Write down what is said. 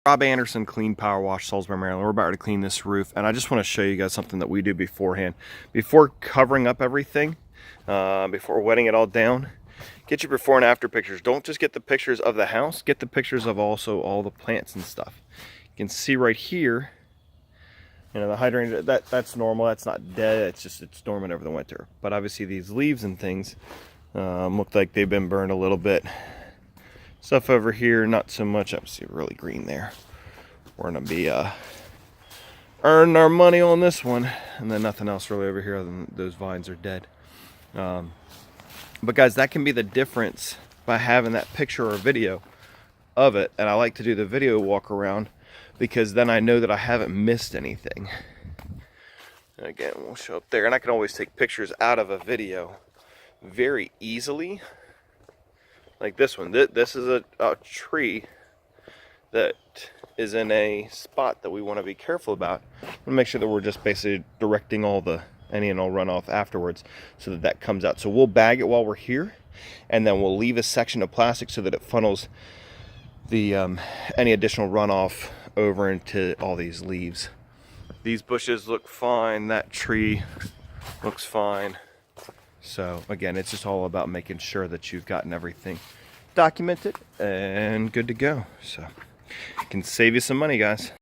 Rob Anderson, Clean Power Wash, Salisbury, Maryland. We're about to clean this roof, and I just want to show you guys something that we do beforehand. Before covering up everything, before wetting it all down, get your before and after pictures. Don't just get the pictures of the house, get the pictures of also all the plants and stuff. You can see right here, you know, the hydrangea, that's normal, that's not dead, it's dormant over the winter. But obviously these leaves and things look like they've been burned a little bit. Stuff over here, not so much. Obviously really green there. We're gonna be earning our money on this one. And then nothing else really over here other than those vines are dead. But guys, that can be the difference by having that picture or video of it. And I like to do the video walk around because then I know that I haven't missed anything. And again, we'll show up there. And I can always take pictures out of a video very easily. Like this one. This is a tree that is in a spot that we want to be careful about. We'll make sure that we're just basically directing all the any and all runoff afterwards so that that comes out. So we'll bag it while we're here, and then we'll leave a section of plastic so that it funnels the any additional runoff over into all these leaves. These bushes look fine. That tree looks fine. So again, it's just all about making sure that you've gotten everything documented and good to go. So it can save you some money, guys.